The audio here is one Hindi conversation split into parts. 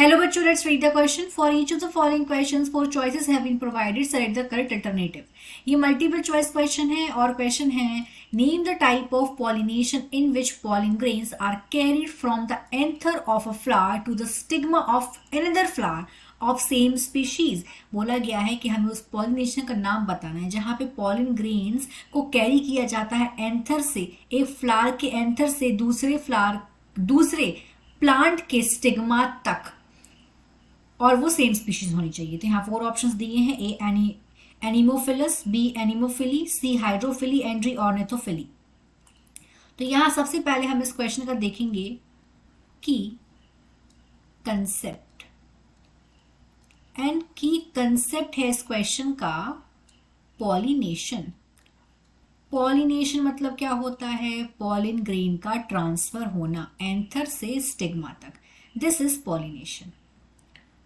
Hello बच्चों, let's read the question. For each of the following questions, 4 choices have been provided. Select the correct alternative. ये मल्टीपल चॉइस क्वेश्चन है और क्वेश्चन है name the type of pollination in which pollen grains are carried from the anther of a flower to the stigma of another flower of same species. बोला गया है कि हमें उस पॉलिनेशन का नाम बताना है जहां पे पॉलिन ग्रेन्स को कैरी किया जाता है एंथर से, एक फ्लावर के एंथर से दूसरे प्लांट के स्टिग्मा तक, और वो सेम स्पीशीज होनी चाहिए. तो यहाँ 4 ऑप्शंस दिए हैं. A anemophilous, B anemophily, C hydrophily and D ornithophily. तो यहाँ सबसे पहले हम इस क्वेश्चन का देखेंगे कि कंसेप्ट एंड की कंसेप्ट है इस क्वेश्चन का पॉलिनेशन. पॉलिनेशन मतलब क्या होता है? पॉलिन ग्रेन का ट्रांसफर होना एंथर से स्टिग्मा तक. This is pollination.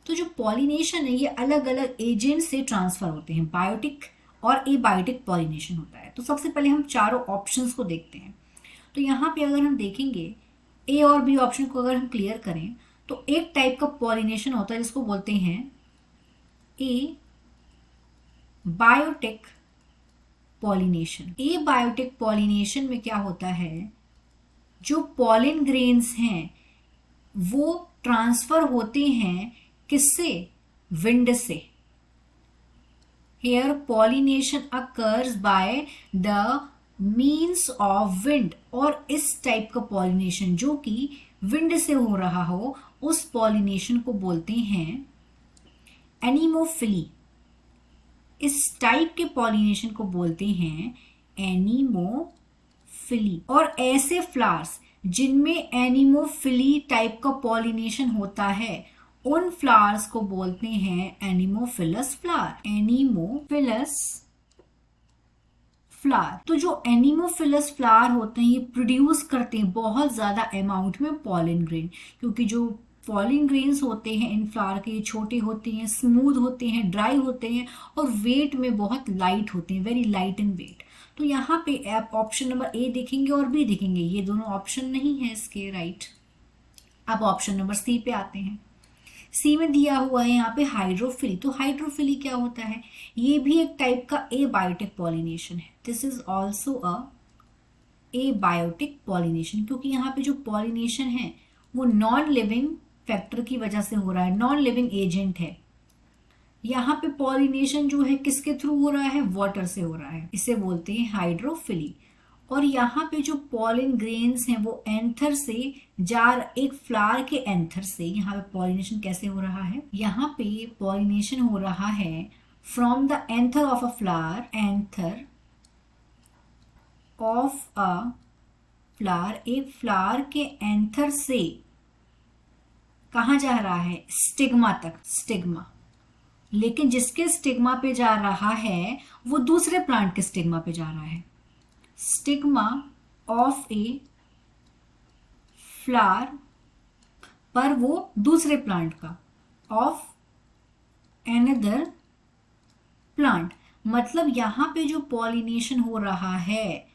तो जो पॉलिनेशन है ये अलग अलग एजेंट से ट्रांसफर होते हैं. बायोटिक और एबायोटिक पॉलिनेशन होता है. तो सबसे पहले हम चारों ऑप्शंस को देखते हैं. तो यहाँ पे अगर हम देखेंगे ए और बी ऑप्शन को अगर हम क्लियर करें तो एक टाइप का पॉलिनेशन होता है जिसको बोलते हैं ए बायोटिक पॉलिनेशन. ए बायोटिक पॉलिनेशन में क्या होता है, जो पॉलिन ग्रेन्स हैं वो ट्रांसफर होते हैं किससे? विंड से. Air pollination occurs by the means of wind. और इस टाइप का पॉलिनेशन जो कि विंड से हो रहा हो उस पॉलिनेशन को बोलते हैं एनिमोफिली. इस टाइप के पॉलिनेशन को बोलते हैं एनिमोफिली. और ऐसे फ्लावर्स जिनमें एनिमोफिली टाइप का पॉलिनेशन होता है उन फ्लावर्स को बोलते हैं एनिमोफिलस फ्लावर. Anemophilous flower. तो जो एनिमोफिलस फ्लावर होते हैं ये प्रोड्यूस करते हैं बहुत ज्यादा अमाउंट में पॉलिन ग्रेन, क्योंकि जो पॉलिन ग्रेन्स होते हैं इन फ्लावर के छोटे होते हैं, स्मूथ होते हैं, ड्राई होते हैं और वेट में बहुत लाइट होते हैं, वेरी लाइट इन वेट. तो यहाँ पे आप ऑप्शन नंबर ए देखेंगे और बी देखेंगे, ये दोनों ऑप्शन नहीं है इसके राइट. अब ऑप्शन नंबर सी पे आते हैं. सी में दिया हुआ है यहाँ पे हाइड्रोफिली. तो हाइड्रोफिली क्या होता है? ये भी एक टाइप का एबायोटिक पॉलिनेशन है. This is also a abiotic pollination, क्योंकि यहाँ पे जो पॉलिनेशन है वो नॉन लिविंग फैक्टर की वजह से हो रहा है, नॉन लिविंग एजेंट है. यहाँ पे पॉलिनेशन जो है किसके थ्रू हो रहा है? वाटर से हो रहा है. इसे बोलते हैं हाइड्रोफिली. और यहाँ पे जो पॉलिन ग्रेन्स हैं वो एंथर से एक फ्लावर के एंथर से, यहाँ पे पॉलिनेशन कैसे हो रहा है? यहाँ पे पॉलिनेशन हो रहा है from the anther of a flower. Anther of a flower, एक फ्लावर के एंथर से कहाँ जा रहा है? स्टिग्मा तक. स्टिग्मा. लेकिन जिसके स्टिग्मा पे जा रहा है वो दूसरे प्लांट के स्टिग्मा पे जा रहा है. स्टिग्मा ऑफ ए फ्लावर पर वो दूसरे प्लांट का, ऑफ एनदर प्लांट. मतलब यहां पे जो पॉलिनेशन हो रहा है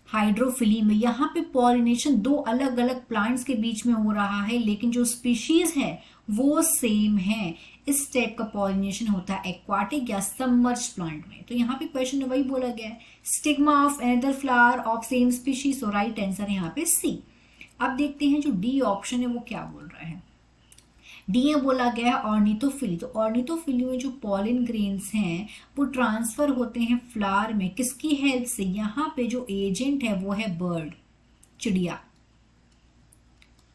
हाइड्रोफिली में, यहाँ पे पॉलिनेशन दो अलग अलग प्लांट्स के बीच में हो रहा है लेकिन जो स्पीशीज है वो सेम है. इस टाइप का पॉलिनेशन होता है एक्वाटिक या सबमर्ज प्लांट में. तो यहाँ पे क्वेश्चन में वही बोला गया है, stigma of another flower of same species. तो राइट आंसर है यहाँ पे सी. अब देखते हैं जो डी ऑप्शन है वो क्या बोल रहा है. डी में बोला गया है ऑर्निथोफिली. तो ऑर्निथोफिली में जो पॉलिन ग्रेन्स हैं वो ट्रांसफर होते हैं फ्लावर में. किसकी हेल्प से? यहाँ पे जो एजेंट है वो है बर्ड, चिड़िया.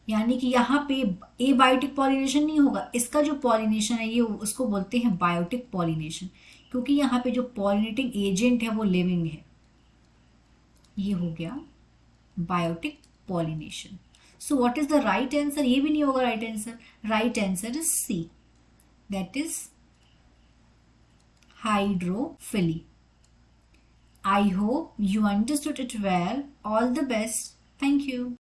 यानी कि यहाँ पे एबायोटिक पॉलिनेशन नहीं होगा. इसका जो पॉलिनेशन है ये उसको बोलते हैं बायोटिक पॉलिनेशन, क्योंकि यहाँ पे जो पॉलिनेटिंग एजेंट है वो लिविंग है. ये हो गया biotic pollination. So what is the right answer? ये भी नहीं होगा right answer. Right answer is C. That is hydrophily. I hope you understood it well. All the best. Thank you.